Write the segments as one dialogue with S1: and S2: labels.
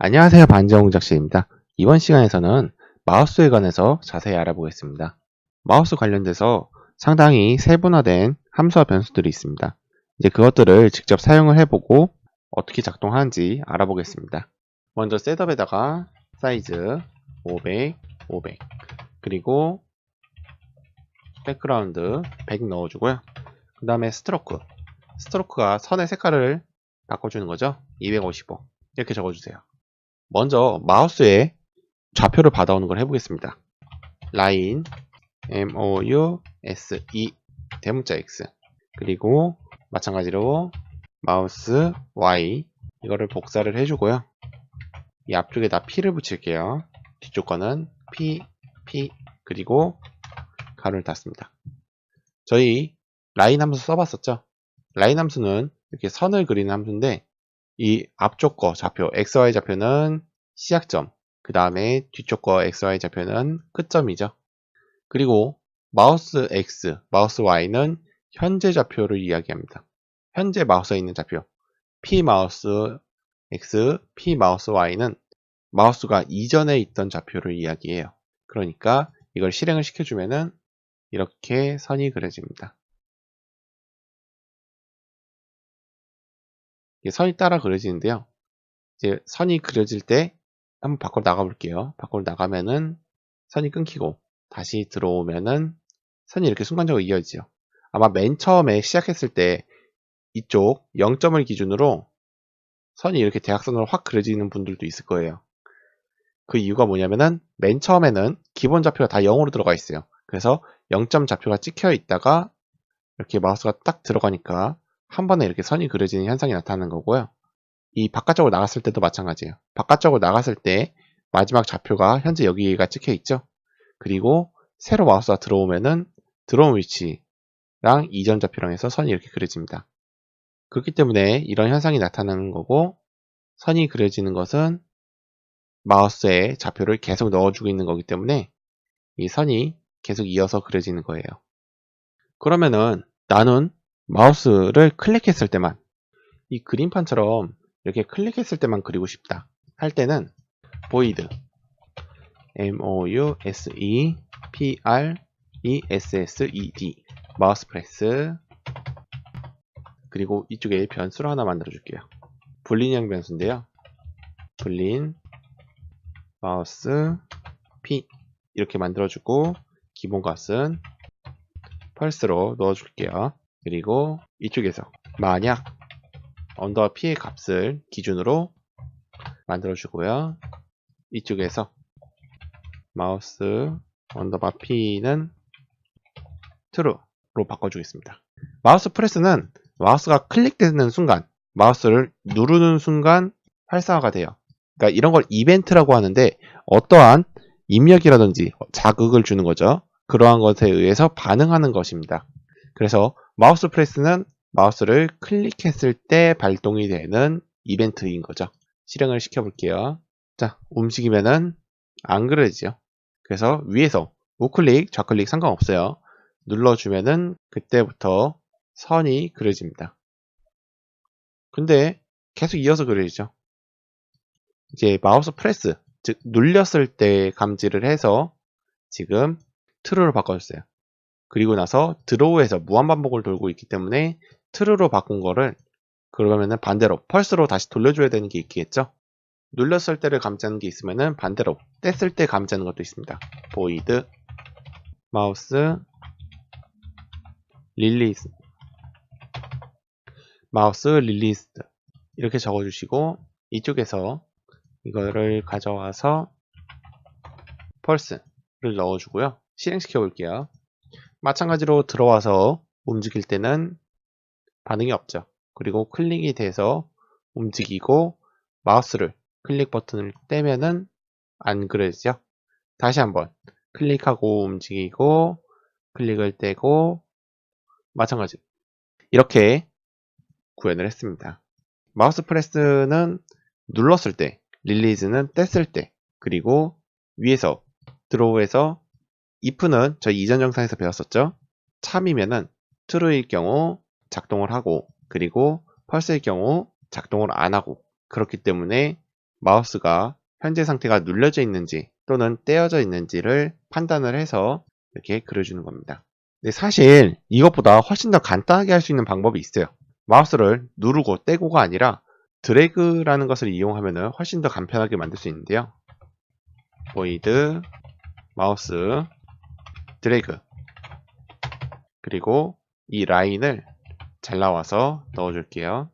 S1: 안녕하세요. 반지영 작실입니다. 이번 시간에서는 마우스에 관해서 자세히 알아보겠습니다. 마우스 관련돼서 상당히 세분화된 함수와 변수들이 있습니다. 이제 그것들을 직접 사용을 해보고 어떻게 작동하는지 알아보겠습니다. 먼저 셋업에다가 사이즈 500, 500 그리고 백그라운드 100 넣어주고요. 그 다음에 스트로크가 선의 색깔을 바꿔주는 거죠. 255 이렇게 적어주세요. 먼저 마우스에 좌표를 받아오는 걸 해보겠습니다. 라인 MOUSE 대문자 X 그리고 마찬가지로 마우스 Y 이거를 복사를 해주고요. 이 앞쪽에다 P를 붙일게요. 뒤쪽 거는 P 그리고 가로를 닫습니다. 저희 라인 함수 써봤었죠? 라인 함수는 이렇게 선을 그리는 함수인데 이 앞쪽 거 좌표 XY 좌표는 시작점 그 다음에 뒤쪽 거 XY 좌표는 끝점이죠. 그리고 마우스 X, 마우스 Y는 현재 좌표를 이야기합니다. 현재 마우스에 있는 좌표 P 마우스 X, P 마우스 Y는 마우스가 이전에 있던 좌표를 이야기해요. 그러니까 이걸 실행을 시켜주면은 이렇게 선이 그려집니다. 이게 선이 따라 그려지는데요. 이제 선이 그려질 때 한번 밖으로 나가 볼게요. 밖으로 나가면은 선이 끊기고 다시 들어오면은 선이 이렇게 순간적으로 이어지죠. 아마 맨 처음에 시작했을 때 이쪽 0점을 기준으로 선이 이렇게 대각선으로 확 그려지는 분들도 있을 거예요. 그 이유가 뭐냐면은 맨 처음에는 기본 좌표가 다 0으로 들어가 있어요. 그래서 0점 좌표가 찍혀 있다가 이렇게 마우스가 딱 들어가니까 한 번에 이렇게 선이 그려지는 현상이 나타나는 거고요. 이 바깥쪽으로 나갔을 때도 마찬가지예요. 바깥쪽으로 나갔을 때 마지막 좌표가 현재 여기가 찍혀 있죠. 그리고 새로 마우스가 들어오면은 들어온 위치랑 이전 좌표랑 해서 선이 이렇게 그려집니다. 그렇기 때문에 이런 현상이 나타나는 거고 선이 그려지는 것은 마우스에 좌표를 계속 넣어주고 있는 거기 때문에 이 선이 계속 이어서 그려지는 거예요. 그러면은 나는 마우스를 클릭했을 때만 이 그림판처럼 이렇게 클릭했을 때만 그리고 싶다 할 때는 void mouseprecessed 마우스 프레스 그리고 이쪽에 변수를 하나 만들어 줄게요. 불린형 변수인데요. 불린 마우스 p 이렇게 만들어 주고 기본 값은 펄스로 넣어 줄게요. 그리고 이쪽에서 만약 언더바 p의 값을 기준으로 만들어 주고요. 이쪽에서 마우스 언더바 p는 true로 바꿔주겠습니다. 마우스 프레스는 마우스가 클릭되는 순간, 마우스를 누르는 순간 활성화가 돼요. 그러니까 이런 걸 이벤트라고 하는데 어떠한 입력이라든지 자극을 주는 거죠. 그러한 것에 의해서 반응하는 것입니다. 그래서 마우스 프레스는 마우스를 클릭했을 때 발동이 되는 이벤트인 거죠. 실행을 시켜볼게요. 자, 움직이면은 안 그려지죠. 그래서 위에서 우클릭, 좌클릭 상관없어요. 눌러주면은 그때부터 선이 그려집니다. 근데 계속 이어서 그려지죠. 이제 마우스 프레스, 즉 눌렸을 때 감지를 해서 지금 true로 바꿔줬어요. 그리고 나서 드로우에서 무한반복을 돌고 있기 때문에 true로 바꾼 거를 그러면은 반대로 펄스로 다시 돌려줘야 되는 게 있겠죠. 눌렸을 때를 감지하는 게 있으면은 반대로 뗐을 때 감지하는 것도 있습니다. void 마우스 릴리스 이렇게 적어주시고 이쪽에서 이거를 가져와서 펄스를 넣어주고요. 실행시켜 볼게요. 마찬가지로 들어와서 움직일 때는 반응이 없죠. 그리고 클릭이 돼서 움직이고 마우스를 클릭 버튼을 떼면은 안 그려지죠. 다시 한번 클릭하고 움직이고 클릭을 떼고 마찬가지 이렇게 구현을 했습니다. 마우스 프레스는 눌렀을 때, 릴리즈는 뗐을 때, 그리고 위에서 드로우에서 if는 저희 이전 영상에서 배웠었죠. 참이면은 true일 경우 작동을 하고 그리고 false일 경우 작동을 안 하고 그렇기 때문에 마우스가 현재 상태가 눌려져 있는지 또는 떼어져 있는지를 판단을 해서 이렇게 그려주는 겁니다. 근데 사실 이것보다 훨씬 더 간단하게 할 수 있는 방법이 있어요. 마우스를 누르고 떼고가 아니라 드래그라는 것을 이용하면 훨씬 더 간편하게 만들 수 있는데요. void 마우스 드래그, 그리고 이 라인을 잘라와서 넣어줄게요.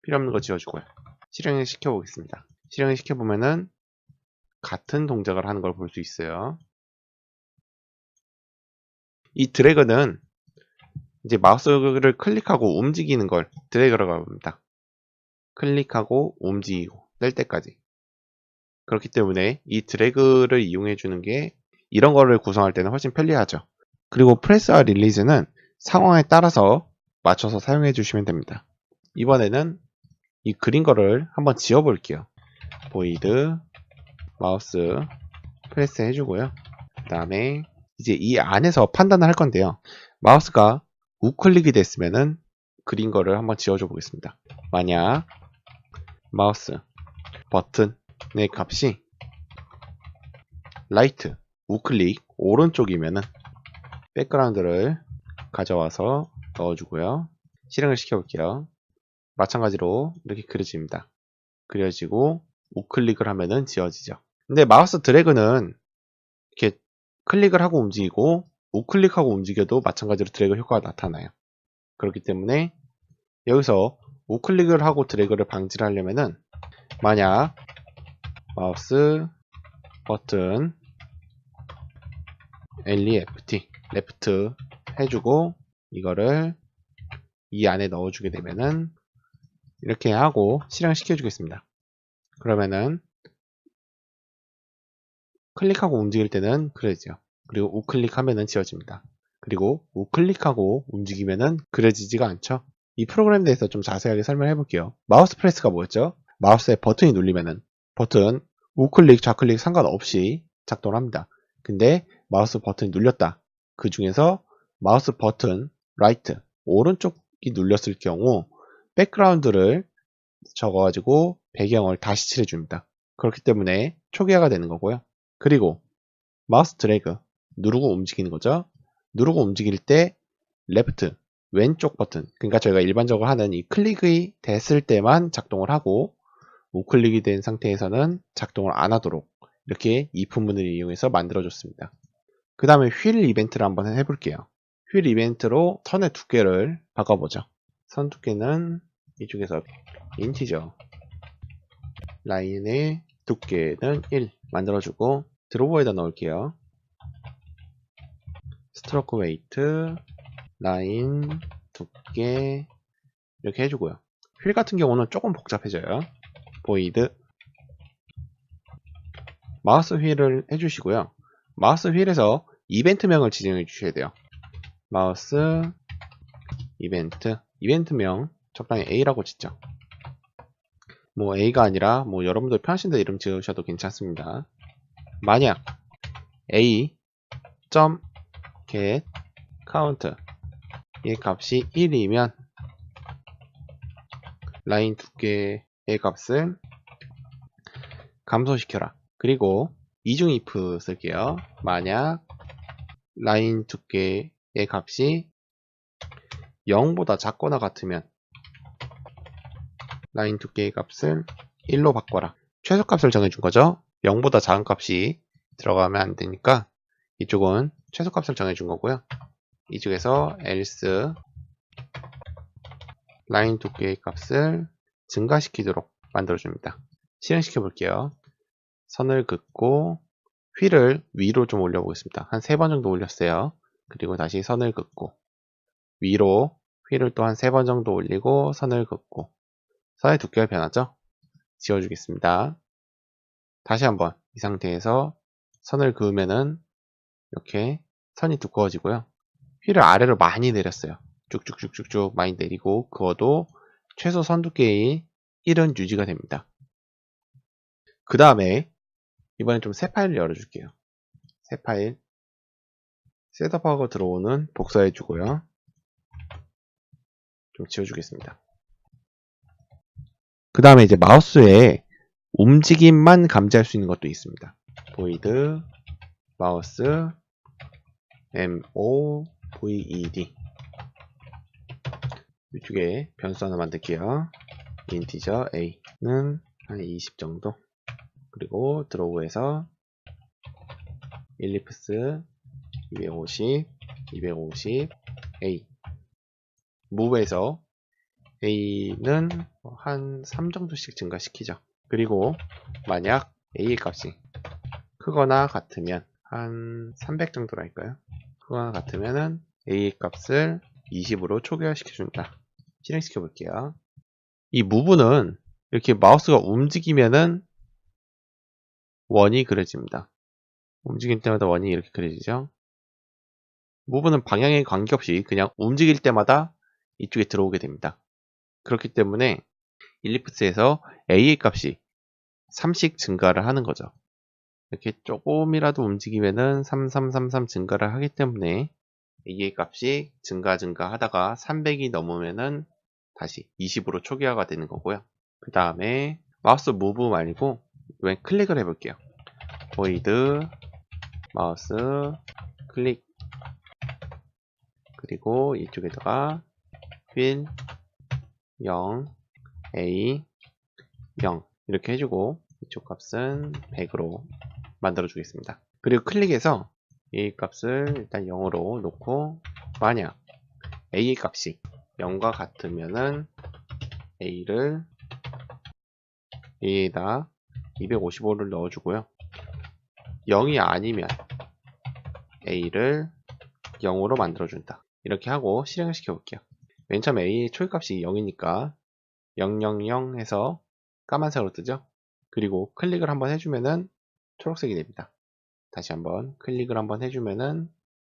S1: 필요 없는 거 지워주고요. 실행을 시켜보겠습니다. 실행을 시켜보면은 같은 동작을 하는 걸 볼 수 있어요. 이 드래그는 이제 마우스를 클릭하고 움직이는 걸 드래그라고 합니다. 클릭하고 움직이고 뗄 때까지. 그렇기 때문에 이 드래그를 이용해 주는 게 이런 거를 구성할 때는 훨씬 편리하죠. 그리고 프레스와 릴리즈는 상황에 따라서 맞춰서 사용해 주시면 됩니다. 이번에는 이 그린 거를 한번 지워 볼게요. void 마우스 프레스 해주고요. 그 다음에 이제 이 안에서 판단을 할 건데요. 마우스가 우클릭이 됐으면은 그린 거를 한번 지워줘 보겠습니다. 만약 마우스 버튼의 값이 라이트 우클릭 오른쪽이면은 백그라운드를 가져와서 넣어주고요. 실행을 시켜볼게요. 마찬가지로 이렇게 그려집니다. 그려지고 우클릭을 하면은 지워지죠. 근데 마우스 드래그는 이렇게 클릭을 하고 움직이고 우클릭하고 움직여도 마찬가지로 드래그 효과가 나타나요. 그렇기 때문에 여기서 우클릭을 하고 드래그를 방지를 하려면은 만약 마우스 버튼 LEFT 레프트 해주고 이거를 이 안에 넣어주게 되면은 이렇게 하고 실행시켜 주겠습니다. 그러면은 클릭하고 움직일 때는 그려지죠. 그리고 우클릭하면은 지워집니다. 그리고 우클릭하고 움직이면은 그려지지가 않죠. 이 프로그램에 대해서 좀 자세하게 설명해 볼게요. 마우스 프레스가 뭐였죠? 마우스에 버튼이 눌리면은 버튼 우클릭 좌클릭 상관없이 작동을 합니다. 근데 마우스 버튼이 눌렸다. 그 중에서 마우스 버튼 라이트 오른쪽이 눌렸을 경우 백그라운드를 적어가지고 배경을 다시 칠해줍니다. 그렇기 때문에 초기화가 되는 거고요. 그리고 마우스 드래그 누르고 움직이는 거죠. 누르고 움직일 때 레프트 왼쪽 버튼, 그러니까 저희가 일반적으로 하는 이 클릭이 됐을 때만 작동을 하고 우클릭이 된 상태에서는 작동을 안 하도록 이렇게 if 문을 이용해서 만들어줬습니다. 그 다음에 휠 이벤트를 한번 해볼게요. 휠 이벤트로 선의 두께를 바꿔보죠. 선 두께는 이쪽에서 인티저, 라인의 두께는 1 만들어주고 드로버에다 넣을게요. 스트로크 웨이트, 라인, 두께 이렇게 해주고요. 휠 같은 경우는 조금 복잡해져요. void 마우스 휠을 해주시고요. 마우스 휠에서 이벤트명을 지정해 주셔야 돼요. 마우스 이벤트명 적당히 A라고 짓죠. 뭐 A가 아니라 뭐 여러분들 편하신 대로 이름 지으셔도 괜찮습니다. 만약 A.get count 이 값이 1이면 라인 두께의 값을 감소시켜라. 그리고 이중 if 쓸게요. 만약 라인 두께의 값이 0보다 작거나 같으면 라인 두께의 값을 1로 바꿔라. 최소값을 정해준 거죠. 0보다 작은 값이 들어가면 안 되니까 이쪽은 최소값을 정해준 거고요. 이쪽에서 else 라인 두께의 값을 증가시키도록 만들어줍니다. 실행시켜 볼게요. 선을 긋고 휠을 위로 좀 올려보겠습니다. 한 3번 정도 올렸어요. 그리고 다시 선을 긋고 위로 휠을 또 한 3번 정도 올리고 선을 긋고 선의 두께가 변하죠? 지워주겠습니다. 다시 한번 이 상태에서 선을 그으면은 이렇게 선이 두꺼워지고요. 휠을 아래로 많이 내렸어요. 쭉쭉쭉쭉쭉 많이 내리고 그어도 최소 선 두께의 1은 유지가 됩니다. 그 다음에 이번엔 좀 새 파일을 열어줄게요. 새 파일 셋업하고 들어오는 복사해주고요. 좀 지워주겠습니다. 그 다음에 이제 마우스에 움직임만 감지할 수 있는 것도 있습니다. void mouse moved 이쪽에 변수 하나 만들게요. 인티저 a는 한 20 정도, 그리고 드로우에서 일리프스 250 250 a, 무브에서 a는 한 3 정도씩 증가시키죠. 그리고 만약 a의 값이 크거나 같으면 한 300 정도로 할까요? 크거나 같으면은 a의 값을 20으로 초기화시켜준다. 실행시켜 볼게요. 이 무브는 이렇게 마우스가 움직이면은 원이 그려집니다. 움직일 때마다 원이 이렇게 그려지죠. 무브는 방향에 관계없이 그냥 움직일 때마다 이쪽에 들어오게 됩니다. 그렇기 때문에 일리프스에서 a의 값이 3씩 증가를 하는 거죠. 이렇게 조금이라도 움직이면은 3333 증가를 하기 때문에 a의 값이 증가 하다가 300이 넘으면은 다시 20으로 초기화가 되는 거고요. 그 다음에 마우스 무브 말고 왼 클릭을 해볼게요. void 마우스 클릭, 그리고 이쪽에다가 fill 0 a 0 이렇게 해주고 이쪽 값은 100으로 만들어 주겠습니다. 그리고 클릭해서 a 값을 일단 0으로 놓고, 만약 a 값이 0과 같으면은 a를 a에다 255를 넣어주고요. 0이 아니면 a를 0으로 만들어준다. 이렇게 하고 실행을 시켜볼게요. 맨 처음 a의 초기값이 0이니까 000 해서 까만색으로 뜨죠. 그리고 클릭을 한번 해주면은 초록색이 됩니다. 다시 한번 클릭을 한번 해주면은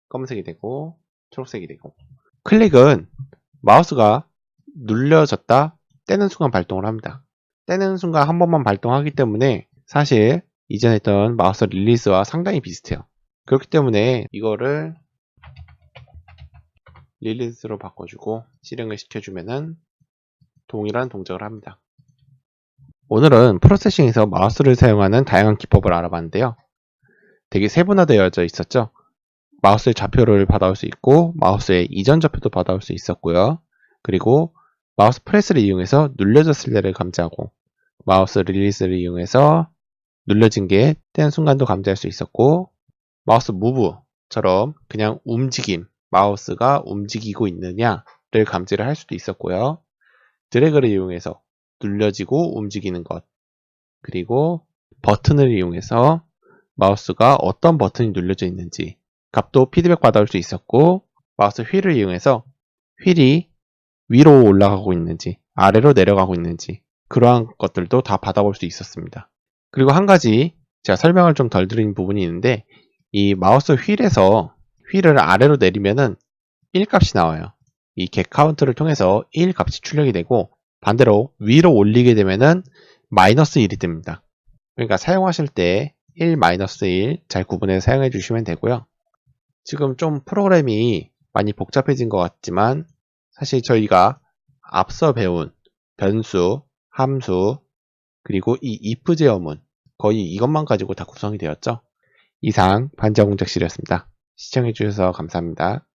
S1: 검은색이 되고 초록색이 되고. 클릭은 마우스가 눌려졌다 떼는 순간 발동을 합니다. 떼는 순간 한 번만 발동하기 때문에 사실 이전에 했던 마우스 릴리스와 상당히 비슷해요. 그렇기 때문에 이거를 릴리스로 바꿔주고 실행을 시켜주면은 동일한 동작을 합니다. 오늘은 프로세싱에서 마우스를 사용하는 다양한 기법을 알아봤는데요. 되게 세분화되어져 있었죠. 마우스의 좌표를 받아올 수 있고 마우스의 이전 좌표도 받아올 수 있었고요. 그리고 마우스 프레스를 이용해서 눌려졌을 때를 감지하고 마우스 릴리스를 이용해서 눌려진 게 뗀 순간도 감지할 수 있었고, 마우스 무브처럼 그냥 움직임, 마우스가 움직이고 있느냐를 감지를 할 수도 있었고요. 드래그를 이용해서 눌려지고 움직이는 것, 그리고 버튼을 이용해서 마우스가 어떤 버튼이 눌려져 있는지 값도 피드백 받아올 수 있었고, 마우스 휠을 이용해서 휠이 위로 올라가고 있는지 아래로 내려가고 있는지 그러한 것들도 다 받아볼 수 있었습니다. 그리고 한 가지 제가 설명을 좀 덜 드린 부분이 있는데, 이 마우스 휠에서 휠을 아래로 내리면은 1 값이 나와요. 이 get 카운트를 통해서 1 값이 출력이 되고, 반대로 위로 올리게 되면은 마이너스 1이 뜹니다. 그러니까 사용하실 때 1, 마이너스 1 잘 구분해서 사용해 주시면 되고요. 지금 좀 프로그램이 많이 복잡해진 것 같지만 사실 저희가 앞서 배운 변수, 함수, 그리고 이 if 제어문 거의 이것만 가지고 다 구성이 되었죠. 이상 반지하 공작실이었습니다. 시청해 주셔서 감사합니다.